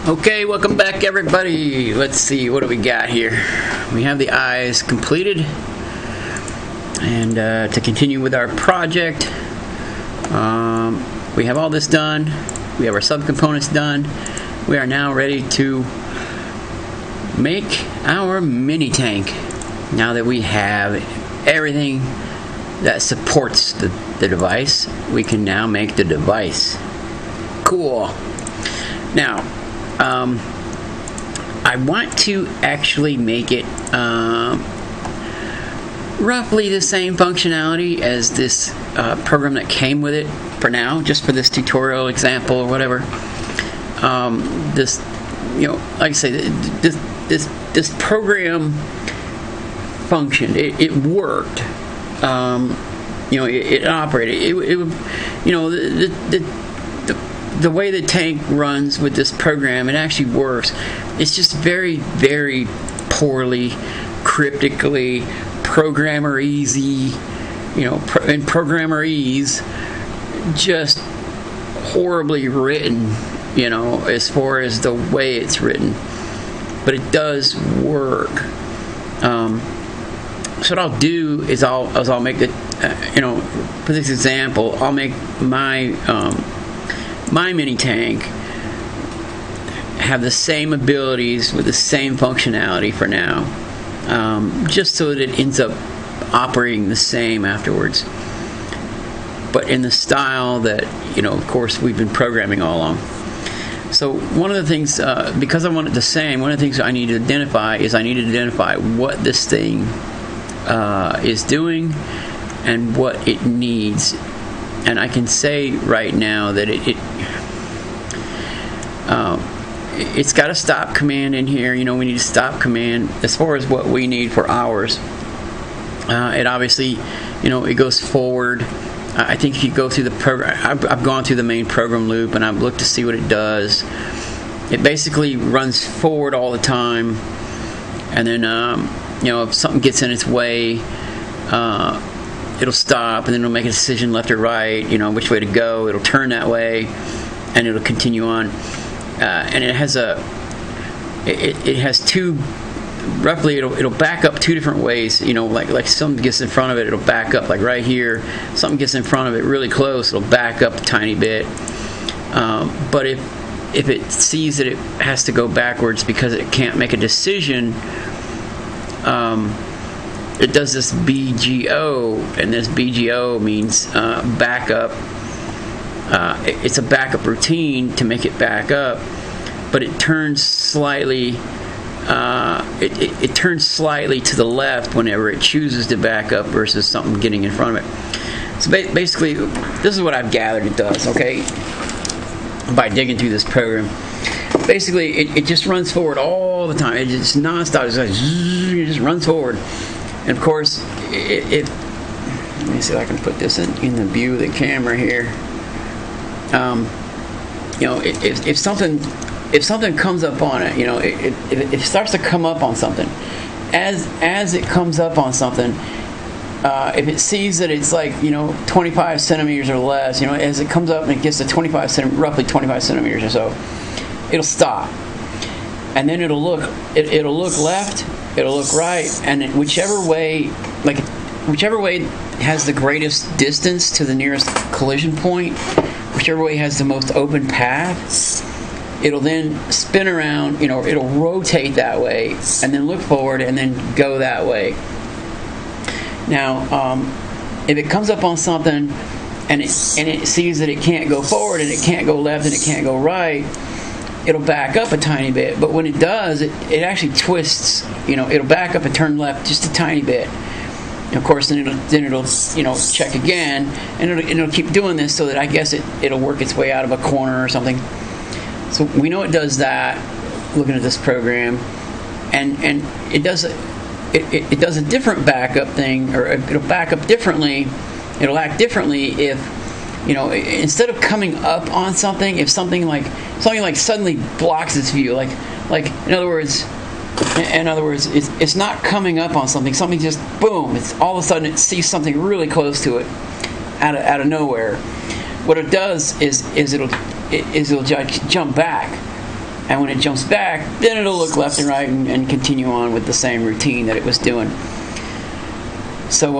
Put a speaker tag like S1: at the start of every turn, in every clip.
S1: Okay, welcome back everybody. Let's see, what do we got here? We have the eyes completed, and to continue with our project, we have all this done. We have our subcomponents done. We are now ready to make our mini tank. Now that we have everything that supports the device, we can now make the device. Cool. Now, I want to actually make it roughly the same functionality as this program that came with it for now, just for this tutorial example or whatever. This, like I say, this program functioned. It worked. It operated. The way the tank runs with this program, it actually works. It's just very, very poorly, cryptically, programmer-easy, and programmer-ease, just horribly written, as far as the way it's written. But it does work. So what I'll do is I'll make it, for this example, I'll make my mini tank have the same abilities with the same functionality for now, just so that it ends up operating the same afterwards, but in the style that of course we've been programming all along. So one of the things, because I want it the same, one of the things I need to identify is what this thing is doing and what it needs. And I can say right now that it's got a stop command in here. We need a stop command as far as what we need for ours. It obviously, it goes forward. I think if you go through the program, I've gone through the main program loop and I've looked to see what it does. It basically runs forward all the time, and then if something gets in its way, it'll stop, and then it'll make a decision left or right, which way to go. It'll turn that way, and it'll continue on. And it has two, roughly, it'll back up two different ways. Like something gets in front of it, it'll back up, like right here. Something gets in front of it really close, it'll back up a tiny bit. But if it sees that it has to go backwards because it can't make a decision, it does this BGO, and this BGO means backup. It's a backup routine to make it back up, but it turns slightly. It turns slightly to the left whenever it chooses to back up versus something getting in front of it. So basically, this is what I've gathered it does. Okay, by digging through this program. Basically, it just runs forward all the time. It just nonstop. It just runs forward. And of course, let me see if I can put this in the view of the camera here. If something comes up on it, it starts to come up on something. As it comes up on something, if it sees that it's like 25 centimeters or less, as it comes up and it gets to roughly 25 centimeters or so, it'll stop, and then it'll look left, it'll look right, and whichever way has the greatest distance to the nearest collision point, whichever way has the most open path, it'll then spin around, it'll rotate that way, and then look forward, and then go that way. Now, if it comes up on something, and it sees that it can't go forward, and it can't go left, and it can't go right, it'll back up a tiny bit. But when it does, it actually twists. It'll back up and turn left just a tiny bit. And of course, then it'll check again, and it'll keep doing this so that I guess it'll work its way out of a corner or something. So we know it does that. Looking at this program, and it does a different backup thing, or it'll back up differently. It'll act differently if instead of coming up on something, if something like suddenly blocks its view, like in other words, it's not coming up on something. Something just boom. It's all of a sudden it sees something really close to it, out of nowhere. What it does is it'll jump back, and when it jumps back, then it'll look left and right and continue on with the same routine that it was doing. So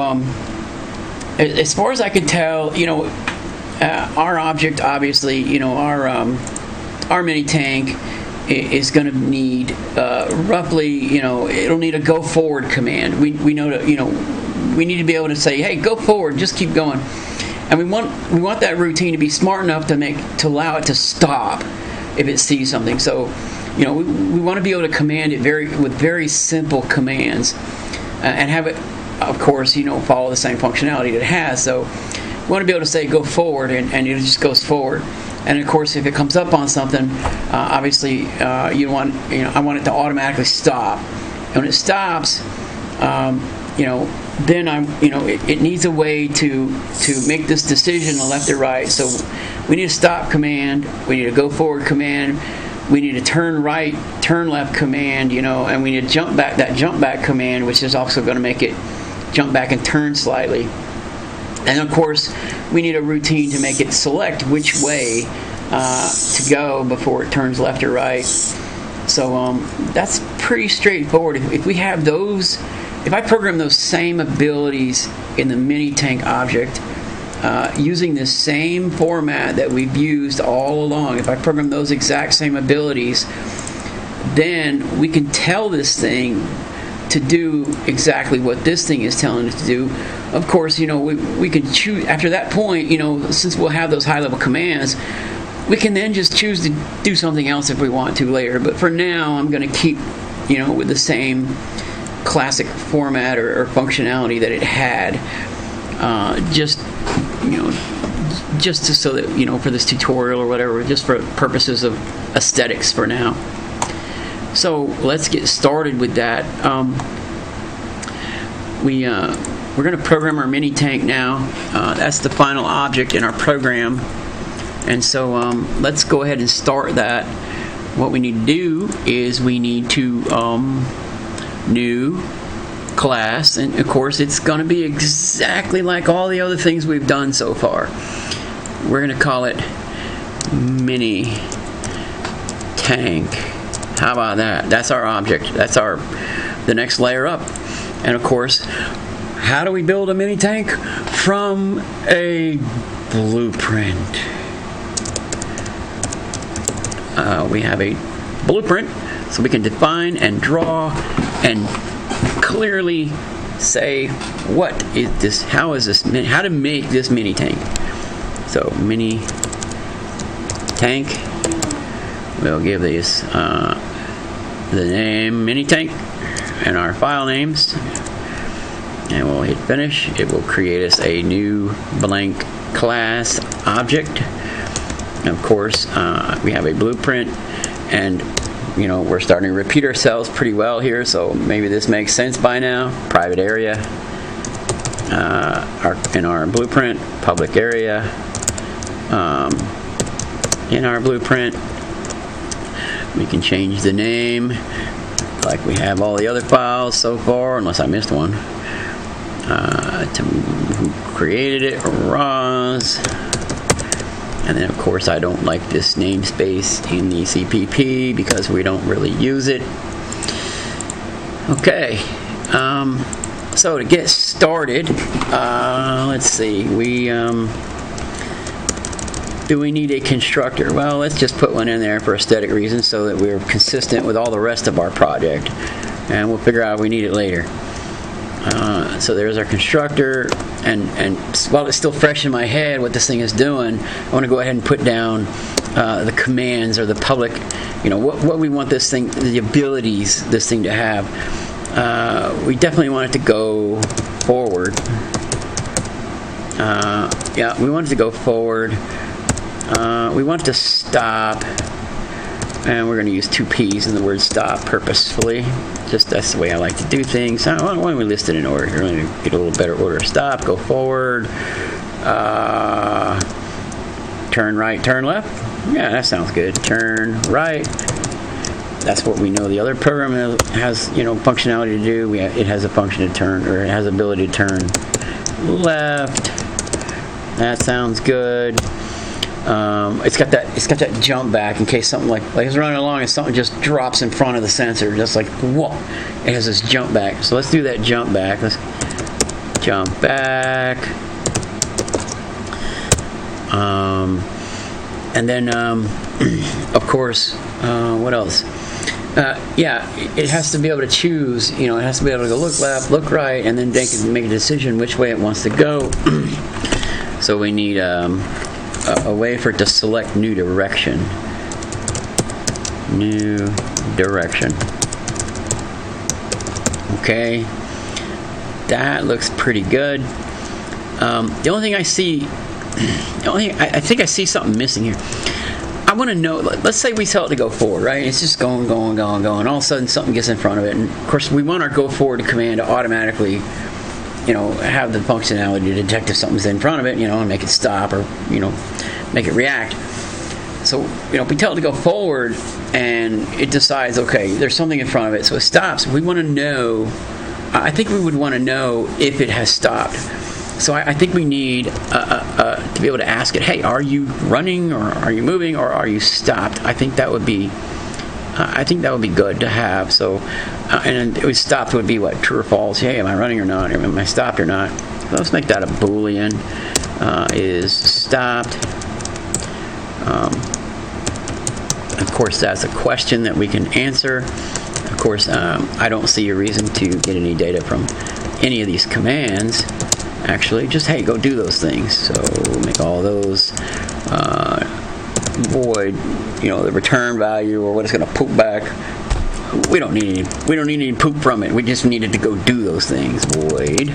S1: as far as I can tell, our object, obviously, our mini tank is going to need roughly, it'll need a go forward command. We know that, we need to be able to say, hey, go forward, just keep going. And we want that routine to be smart enough to allow it to stop if it sees something. So, we want to be able to command it with very simple commands, and have it, of course, follow the same functionality that it has. So we want to be able to say go forward, and it just goes forward. And of course, if it comes up on something, obviously, I want it to automatically stop. And when it stops, then it needs a way to make this decision left or right. So we need a stop command, we need a go forward command, we need a turn right, turn left command, and we need a jump back command, which is also going to make it jump back and turn slightly. And of course, we need a routine to make it select which way to go before it turns left or right. So that's pretty straightforward. If we have those, if I program those same abilities in the mini tank object using the same format that we've used all along, if I program those exact same abilities, then we can tell this thing to do exactly what this thing is telling it to do. Of course, we can choose after that point, since we'll have those high level commands, we can then just choose to do something else if we want to later. But for now, I'm going to keep, with the same classic format or functionality that it had, just so that, for this tutorial or whatever, just for purposes of aesthetics for now. So let's get started with that. We're going to program our mini tank now. That's the final object in our program. And so let's go ahead and start that. What we need to do is we need to new class, and of course it's going to be exactly like all the other things we've done so far. We're going to call it mini tank. How about that? That's our object. That's the next layer up. And of course, how do we build a mini tank? From a blueprint. We have a blueprint, so we can define and draw and clearly say what is this, how to make this mini tank. So mini tank, we'll give these the name mini tank and our file names, and we'll hit finish. It will create us a new blank class object. Of course, we have a blueprint, and we're starting to repeat ourselves pretty well here, so maybe this makes sense by now. Private area, in our blueprint, public area, in our blueprint. We can change the name like we have all the other files so far, unless I missed one. To who created it, Rawze. And then of course I don't like this namespace in the CPP because we don't really use it. Okay, so to get started, let's see, do we need a constructor? Well, let's just put one in there for aesthetic reasons so that we're consistent with all the rest of our project, and we'll figure out if we need it later. So there's our constructor, and while it's still fresh in my head what this thing is doing, I want to go ahead and put down the commands or the public, what we want this thing, the abilities this thing to have. We definitely want it to go forward. Yeah, we want it to go forward. We want it to stop, and we're going to use two P's in the word stop purposefully. Just that's the way I like to do things. Why don't we list it in order? We're going to get a little better order. Stop, go forward, turn right, turn left. Yeah, that sounds good. Turn right. That's what we know the other program has, functionality to do. It has a function to turn, or it has the ability to turn left. That sounds good. It's got that jump back in case something like it's running along and something just drops in front of the sensor, just like whoa, it has this jump back. So let's do that jump back. Let's jump back, and then of course, what else? Yeah, it has to be able to choose. It has to be able to go look left, look right, and then they can make a decision which way it wants to go. So we need a way for it to select new direction. New direction. Okay, that looks pretty good. The only thing I see, I think I see something missing here. I want to know, let's say we tell it to go forward, right? It's just going. All of a sudden something gets in front of it. And of course we want our go forward command to automatically, have the functionality to detect if something's in front of it, and make it stop or, make it react. So, we tell it to go forward and it decides, okay, there's something in front of it, so it stops. We want to know, I think we would want to know if it has stopped. So I think we need to be able to ask it, hey, are you running, or are you moving, or are you stopped? I think that would be good to have. So, and it was stopped would be what, true or false? Hey, am I running or not? Am I stopped or not? So let's make that a Boolean. Is stopped. Of course, that's a question that we can answer. Of course, I don't see a reason to get any data from any of these commands. Actually, just hey, go do those things. So make all those void, the return value or what it's going to poop back. We don't need any poop from it. We just needed to go do those things. Void,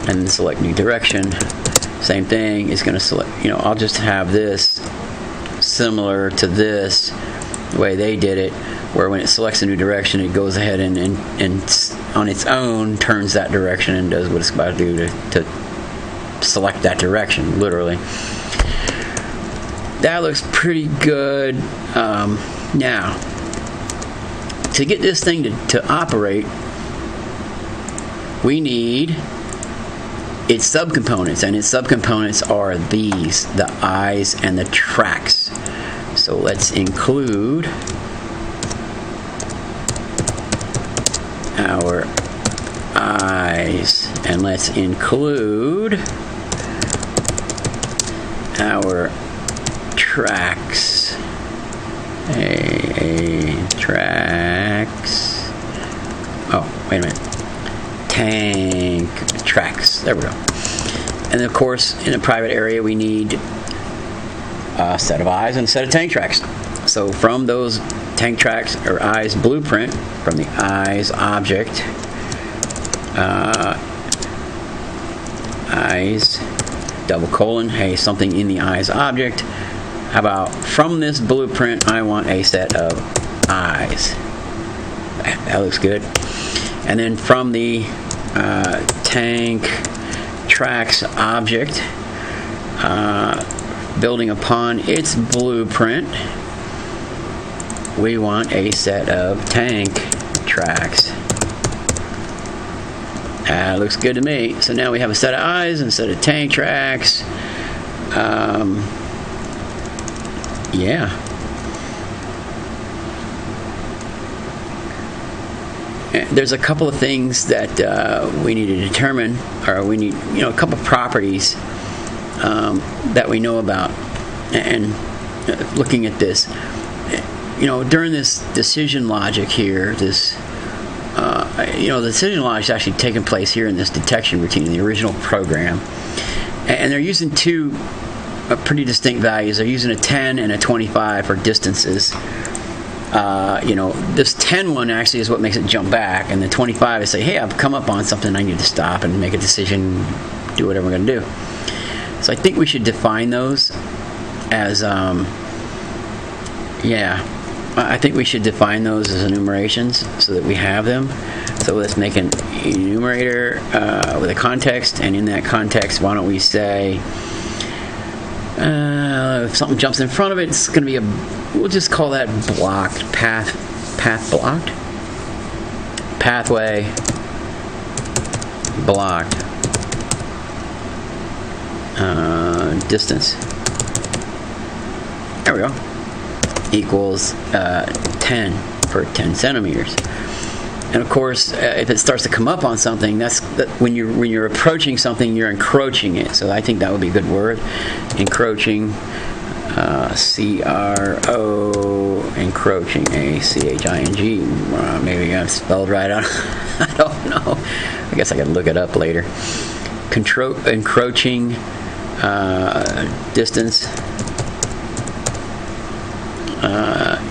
S1: and then select new direction. Same thing. It's going to select. I'll just have this similar to this, the way they did it, where when it selects a new direction, it goes ahead and on its own turns that direction and does what it's about to do to select that direction, literally. That looks pretty good. Now, to get this thing to operate, we need its subcomponents, and its subcomponents are these, the eyes and the tracks. So let's include our eyes, and let's include our tracks. Tracks. Oh, wait a minute. Tank tracks. There we go. And of course, in a private area, we need a set of eyes and a set of tank tracks. So from those tank tracks or eyes blueprint, from the eyes object, eyes double colon, hey, something in the eyes object. How about from this blueprint, I want a set of eyes. That looks good. And then from the tank tracks object, building upon its blueprint, we want a set of tank tracks. That looks good to me. So now we have a set of eyes and a set of tank tracks. Yeah. There's a couple of things that we need to determine, or we need, a couple of properties that we know about. And looking at this, during this decision logic here, the decision logic is actually taking place here in this detection routine in the original program, and they're using two pretty distinct values. They're using a 10 and a 25 for distances. This 10 one actually is what makes it jump back, and the 25 is say, hey, I've come up on something, I need to stop and make a decision, do whatever we're going to do. So I think we should define those as, I think we should define those as enumerations so that we have them. So let's make an enumerator with a context, and in that context, why don't we say, if something jumps in front of it, it's going to be we'll just call that blocked, path blocked, pathway blocked, distance There we go. Equals 10 for 10 centimeters. And of course, if it starts to come up on something, when you're approaching something, you're encroaching it. So I think that would be a good word, encroaching. C-R-O, encroaching, A-C-H-I-N-G. Maybe I spelled right. I don't know. I guess I could look it up later. Encroaching distance.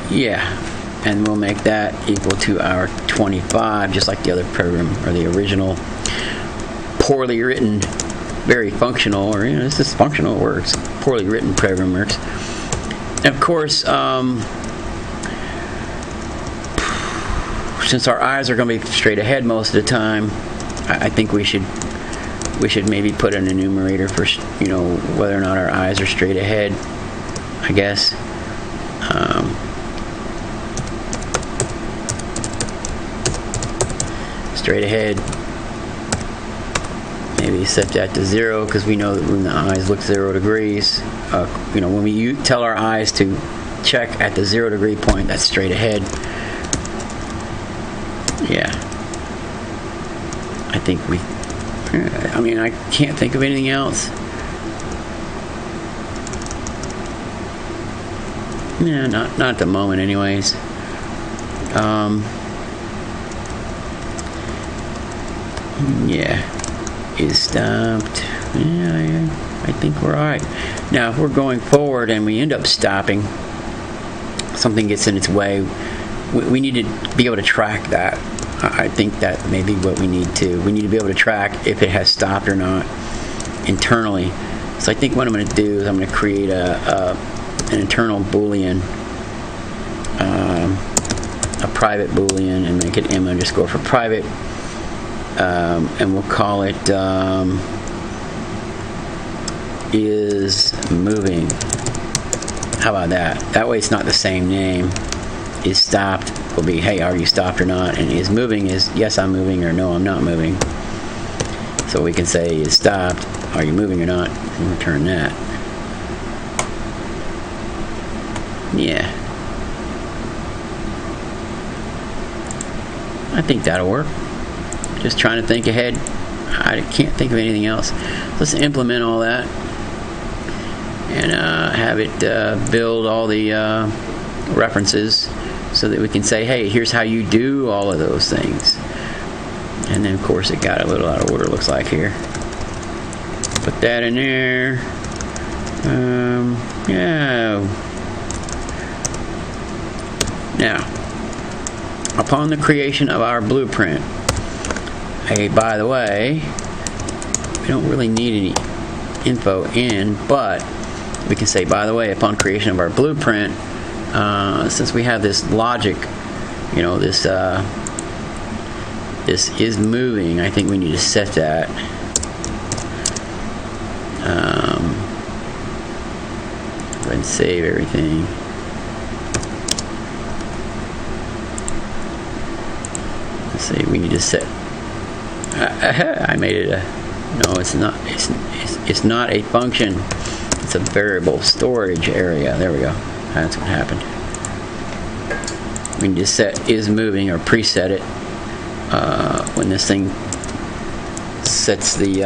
S1: Yeah. And we'll make that equal to our 25, just like the other program, or the original poorly written, very functional, or this is functional, it works. Poorly written program works. And of course, since our eyes are going to be straight ahead most of the time, I think we should maybe put an enumerator for whether or not our eyes are straight ahead, I guess. Straight ahead. Maybe set that to 0, because we know that when the eyes look 0 degrees, when we tell our eyes to check at the 0 degree point, that's straight ahead. Yeah. I think I can't think of anything else. Yeah, not at the moment anyways. Yeah. Is stopped. Yeah, I think we're alright. Now, if we're going forward and we end up stopping, something gets in its way, we need to be able to track that. I think that may be what we need to. We need to be able to track if it has stopped or not internally. So I think what I'm going to do is I'm going to create an internal Boolean, a private Boolean, and make it m_ for private. And we'll call it is moving. How about that? That way it's not the same name. Is stopped will be, hey, are you stopped or not? And is moving is, yes, I'm moving, or no, I'm not moving. So we can say is stopped, are you moving or not, and return that. Yeah. I think that'll work. Just trying to think ahead. I can't think of anything else. Let's implement all that and have it build all the references so that we can say, hey, here's how you do all of those things. And then, of course, it got a little out of order, looks like here. Put that in there. Yeah. Now, upon the creation of our blueprint, hey, by the way, we don't really need any info in, but we can say, by the way, upon creation of our blueprint, since we have this logic, this is moving, I think we need to set that. Go ahead and save everything. Let's see, we need to set. I made it a. No, it's not. It's not a function. It's a variable storage area. There we go. That's what happened. We can just set is moving, or preset it when this thing sets the.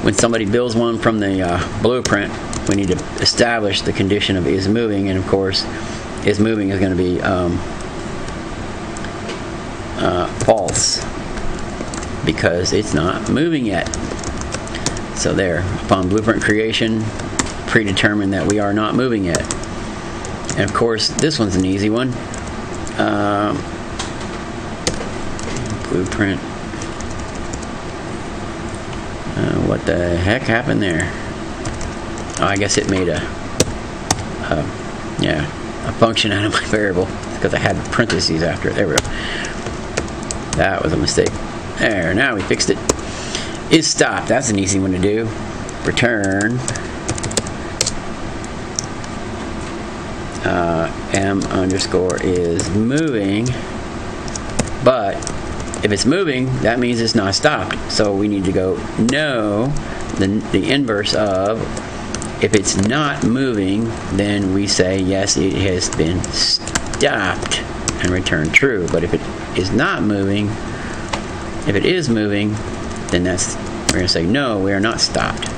S1: When somebody builds one from the blueprint, we need to establish the condition of is moving, and of course, is moving is going to be false, because it's not moving yet. So there, upon blueprint creation, predetermined that we are not moving yet. And of course, this one's an easy one. Blueprint. What the heck happened there? Oh, I guess it made a function out of my variable because I had parentheses after it. There we go. That was a mistake. There, now we fixed it. Is stopped. That's an easy one to do. Return m_ is moving, but if it's moving, that means it's not stopped. So we need to go no, the inverse of if it's not moving, then we say yes, it has been stopped and return true. But if it is not moving, if it is moving, then we're going to say no, we are not stopped.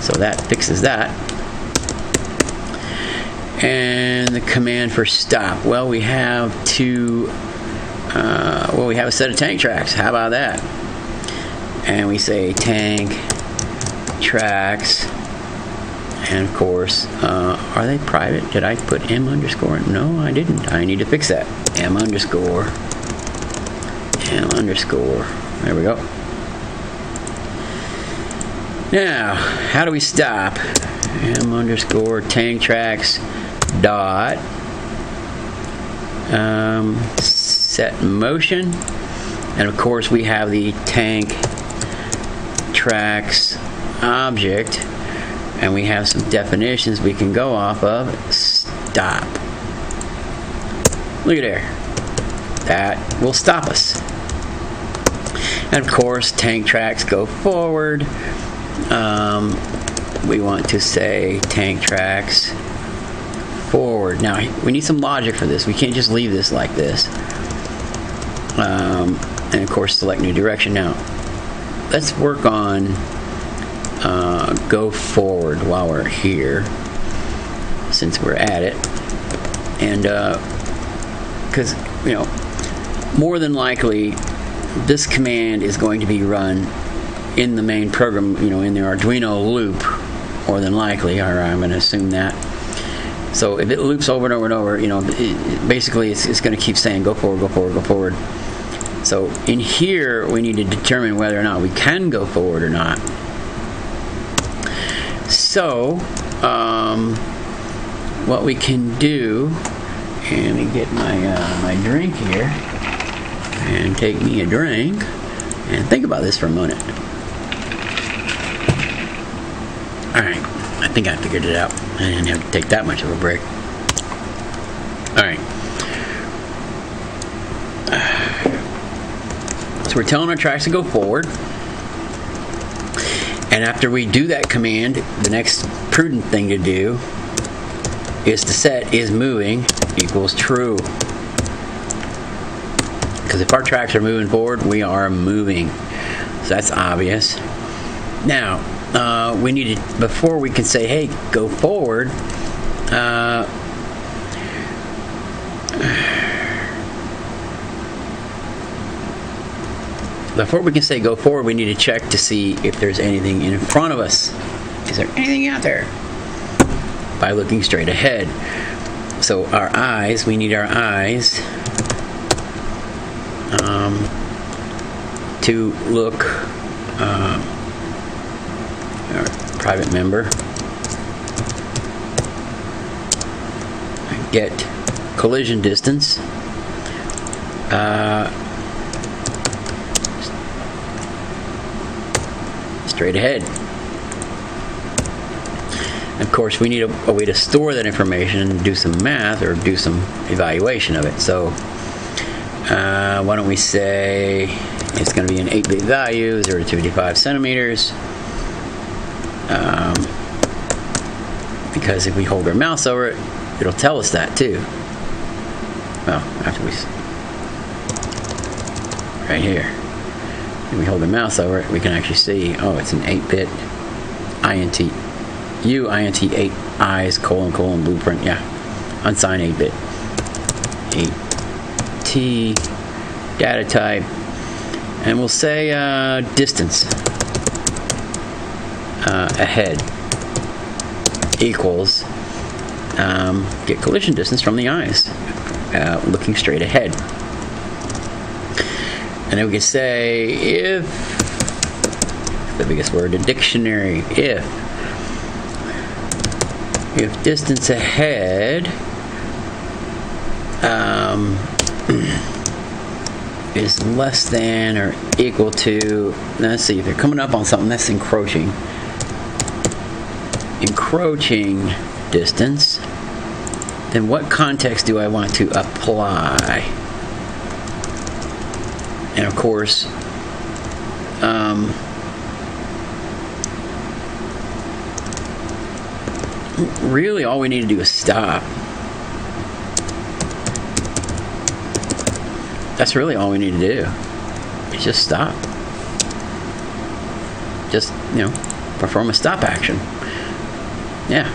S1: So that fixes that. And the command for stop. Well, we have we have a set of tank tracks. How about that? And we say tank tracks. And of course, are they private? Did I put M underscore? No, I didn't. I need to fix that. M underscore. There we go. Now, how do we stop? M underscore tank tracks dot set motion. And of course, we have the tank tracks object. And we have some definitions we can go off of. Stop. Look at there. That will stop us. And of course, tank tracks go forward. We want to say tank tracks forward. Now, we need some logic for this. We can't just leave this like this. And of course, select new direction. Now, let's work on go forward while we're here, since we're at it. And because more than likely this command is going to be run in the main program, in the Arduino loop, more than likely, or I'm going to assume that. So if it loops over and over and over, basically it's going to keep saying go forward, go forward, go forward. So in here we need to determine whether or not we can go forward or not. So what we can do, and let me get my drink here and take me a drink and think about this for a minute. Alright, I think I figured it out. I didn't have to take that much of a break. Alright. So we're telling our tracks to go forward. And after we do that command, the next prudent thing to do is to set is moving equals true. Because if our tracks are moving forward, we are moving. So that's obvious. Now, we need to, before we can say, hey, go forward, before we can say go forward, we need to check to see if there's anything in front of us. Is there anything out there? By looking straight ahead. So our eyes, we need our eyes to look, our private member, get collision distance, straight ahead. Of course, we need a way to store that information and do some math or do some evaluation of it. So why don't we say it's going to be an 8-bit value, 0 to 55 centimeters. Because if we hold our mouse over it, it'll tell us that too. Well, after we, right here, if we hold the mouse over it, we can actually see, oh, it's an 8-bit INT. int 8 eyes : blueprint, yeah, unsigned 8-bit 8t data type, and we'll say distance ahead equals get collision distance from the eyes looking straight ahead. And then we can say if, the biggest word, the dictionary, if distance ahead is less than or equal to, let's see, if they're coming up on something that's encroaching distance, then what context do I want to apply? And of course, really all we need to do is stop. That's really all we need to do. Is just stop. Just, perform a stop action. Yeah.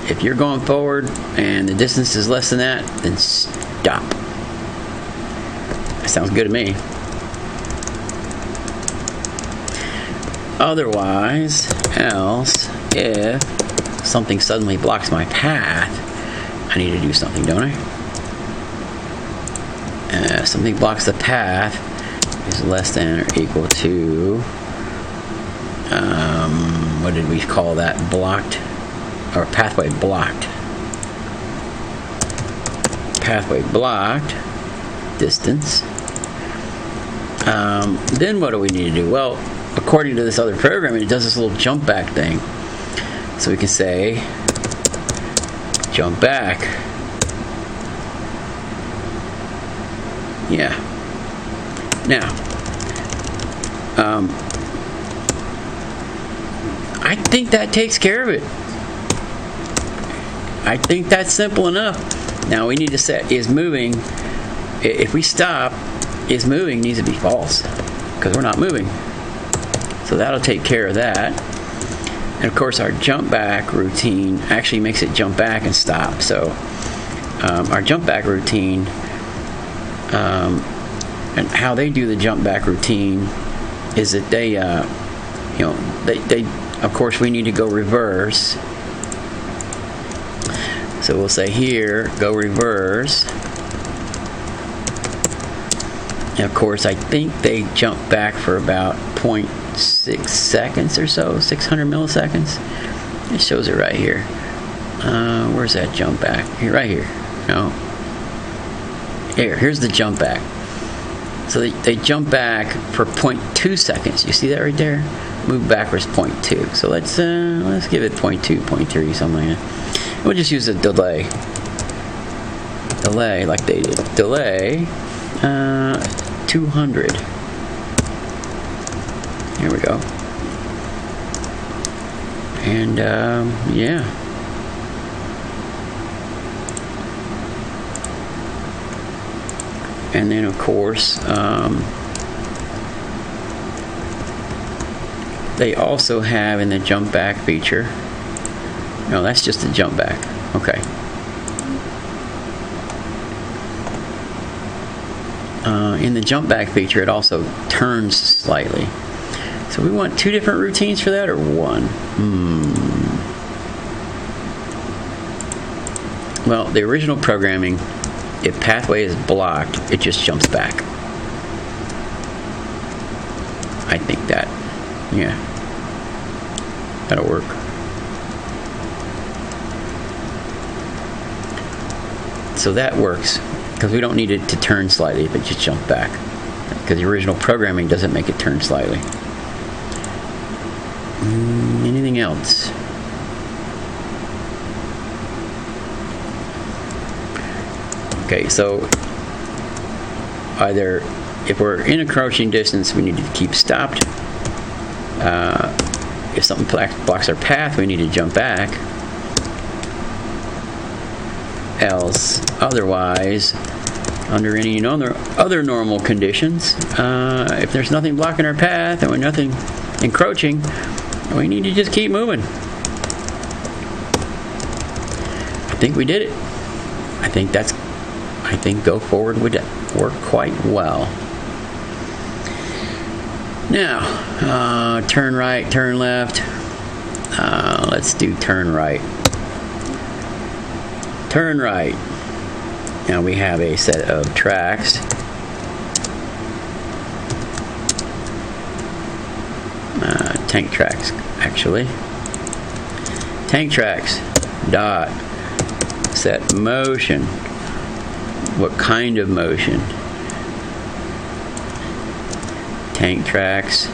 S1: If you're going forward and the distance is less than that, then stop. That sounds good to me. Otherwise, else, if something suddenly blocks my path, I need to do something, don't I? Something blocks the path is less than or equal to, what did we call that? Blocked, or pathway blocked. Pathway blocked, distance. Then what do we need to do? Well, according to this other program, it does this little jump back thing. So we can say, jump back. Yeah. Now, I think that takes care of it. I think that's simple enough. Now we need to set is moving. If we stop, is moving needs to be false because we're not moving. So that'll take care of that. And of course, our jump back routine actually makes it jump back and stop. So our jump back routine. And how they do the jump back routine is that they of course we need to go reverse. So we'll say here, go reverse. And of course, I think they jump back for about 0.6 seconds or so, 600 milliseconds. It shows it right here. Where's that jump back? Here, right here. No. Here's the jump back. So they jump back for 0.2 seconds. You see that right there? Move backwards 0.2. So let's give it 0.2, 0.3, something like that. We'll just use a delay. Delay like they did. Delay 200. Here we go. And yeah. And then, of course, they also have in the jump back feature. No, that's just the jump back. Okay. In the jump back feature, it also turns slightly. So we want two different routines for that, or one? Well, the original programming, if pathway is blocked, it just jumps back. I think that, yeah, that'll work. So that works, because we don't need it to turn slightly if it just jumps back, because the original programming doesn't make it turn slightly. Anything else? Okay, so either if we're in a crouching distance, we need to keep stopped. If something blocks our path, we need to jump back. Else, otherwise, under any other normal conditions, if there's nothing blocking our path and we're nothing encroaching, we need to just keep moving. I think we did it. I think go forward would work quite well. Now, turn right, turn left. Let's do turn right. Turn right. Now we have a set of tracks. Tank tracks, actually. Tank tracks. Dot. Set motion. What kind of motion? Tank tracks.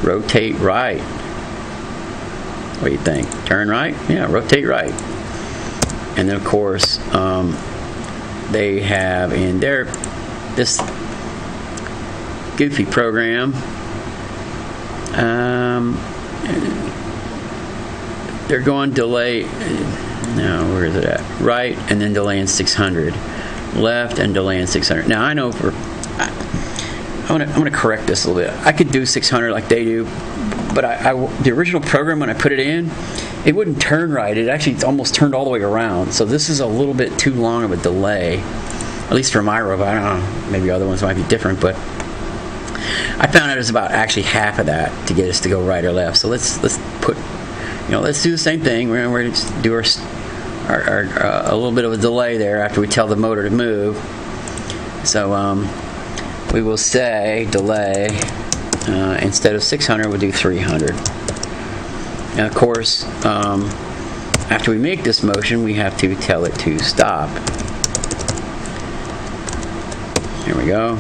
S1: Rotate right. What do you think? Turn right? Yeah, rotate right. And then of course, they have in this goofy program, they're going delay. Now, where is it at? Right, and then delaying 600. Left and delaying 600. Now, I know I'm going to correct this a little bit. I could do 600 like they do, but the original program, when I put it in, it wouldn't turn right. It actually almost turned all the way around. So this is a little bit too long of a delay, at least for my robot. I don't know. Maybe other ones might be different, but I found out it was about actually half of that to get us to go right or left. So let's put, let's do the same thing. We're going to just do our a little bit of a delay there after we tell the motor to move. So we will say delay instead of 600, we'll do 300. And of course, after we make this motion, we have to tell it to stop. Here we go.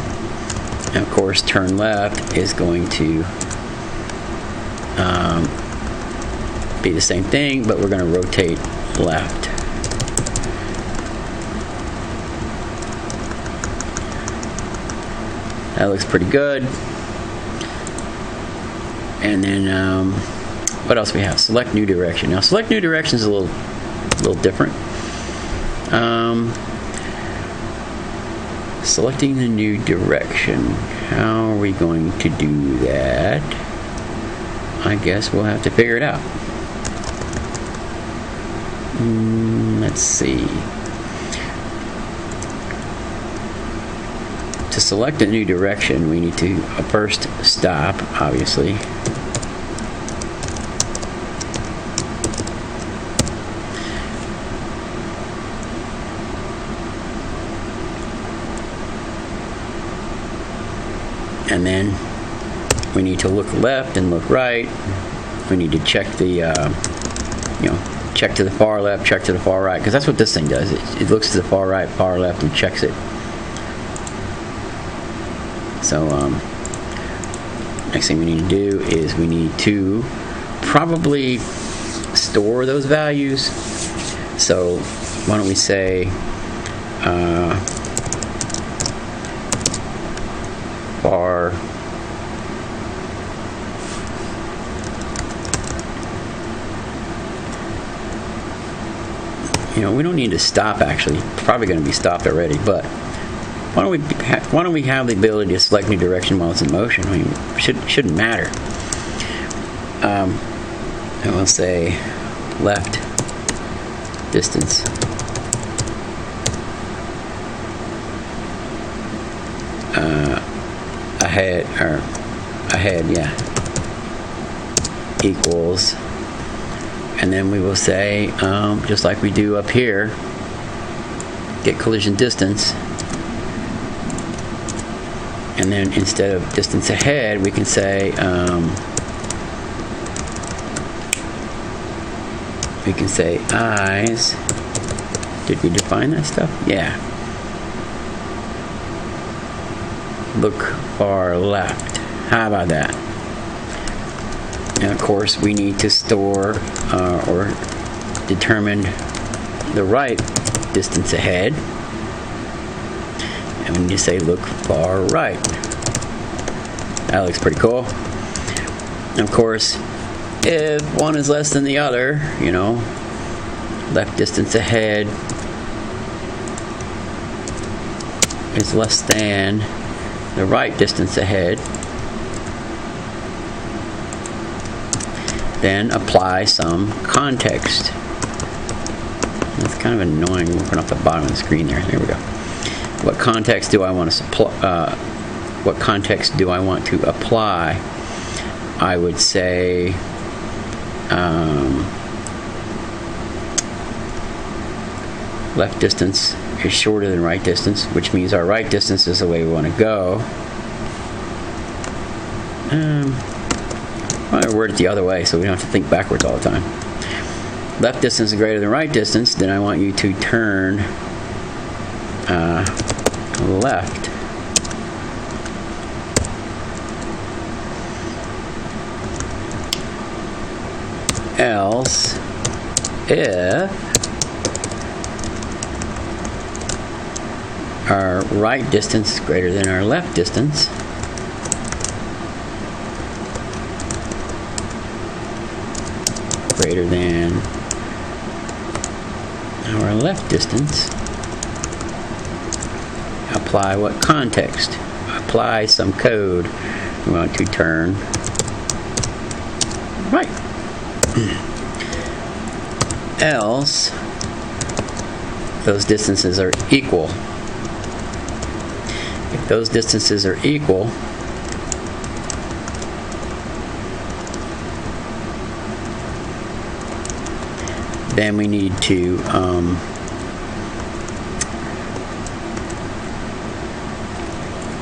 S1: And of course, turn left is going to be the same thing, but we're going to rotate left. That looks pretty good. And then what else we have? Select new direction. Now, select new direction is a little different. Selecting the new direction. How are we going to do that? I guess we'll have to figure it out. Let's see. To select a new direction, we need to first stop, obviously. And then we need to look left and look right. We need to check the, check to the far left, check to the far right, because that's what this thing does. It looks to the far right, far left, and checks it. So next thing we need to do is we need to probably store those values. So why don't we say far we don't need to stop, actually. Probably going to be stopped already, but why don't we have the ability to select new direction while it's in motion? I mean, shouldn't matter. And we'll say left distance ahead, equals, and then we will say, just like we do up here, get collision distance, and then instead of distance ahead, we can say eyes. Did we define that stuff? Yeah. Look far left. How about that? And of course, we need to store or determine the right distance ahead. And we need to say look far right. That looks pretty cool. And of course, if one is less than the other, left distance ahead is less than the right distance ahead, then apply some context. That's kind of annoying moving off the bottom of the screen there. There we go. What context do I want to supply? What context do I want to apply? I would say left distance is shorter than right distance, which means our right distance is the way we want to go. I want to word it the other way so we don't have to think backwards all the time. Left distance is greater than right distance, then I want you to turn left. Else, if our right distance is greater than our left distance, greater than our left distance. Apply what context? Apply some code. We want to turn right. Else, those distances are equal. If those distances are equal, then we need to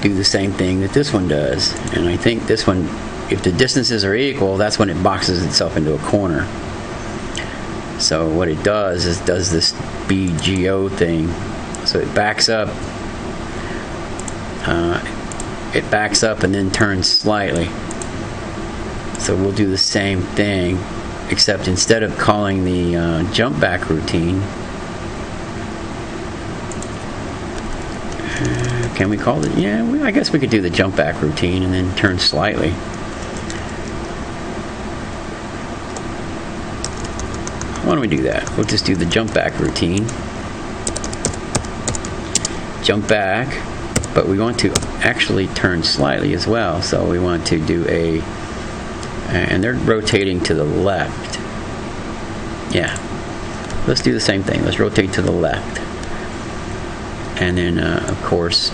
S1: do the same thing that this one does. And I think this one, if the distances are equal, that's when it boxes itself into a corner. So what it does is does this BGO thing. So it backs up. It backs up and then turns slightly. So we'll do the same thing, except instead of calling the jump back routine, can we call it? Yeah, I guess we could do the jump back routine and then turn slightly. Why don't we do that? We'll just do the jump back routine. Jump back, but we want to actually turn slightly as well. So we want to do a, and they're rotating to the left. Yeah, let's do the same thing. Let's rotate to the left. And then, of course,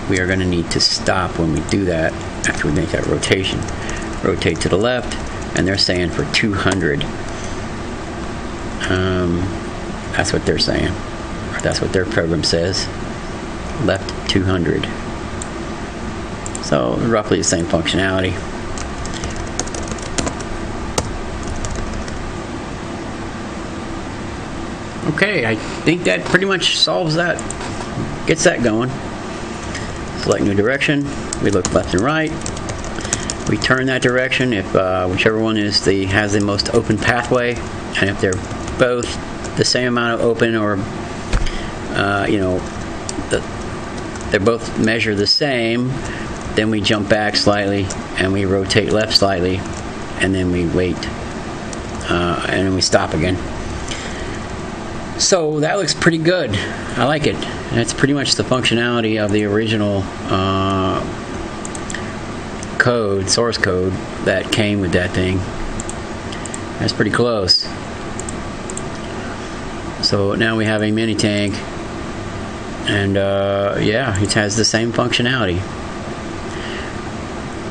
S1: we are going to need to stop when we do that after we make that rotation. Rotate to the left, and they're saying for 200. That's what they're saying. Or that's what their program says. Left 200. So roughly the same functionality. Okay, I think that pretty much solves that, gets that going. Select new direction, we look left and right, we turn that direction if whichever one is has the most open pathway, and if they're both the same amount of open, or they both measure the same, then we jump back slightly and we rotate left slightly, and then we wait, and then we stop again. So that looks pretty good. I like it. That's pretty much the functionality of the original code, source code that came with that thing. That's pretty close. So now we have a mini tank, and yeah, it has the same functionality.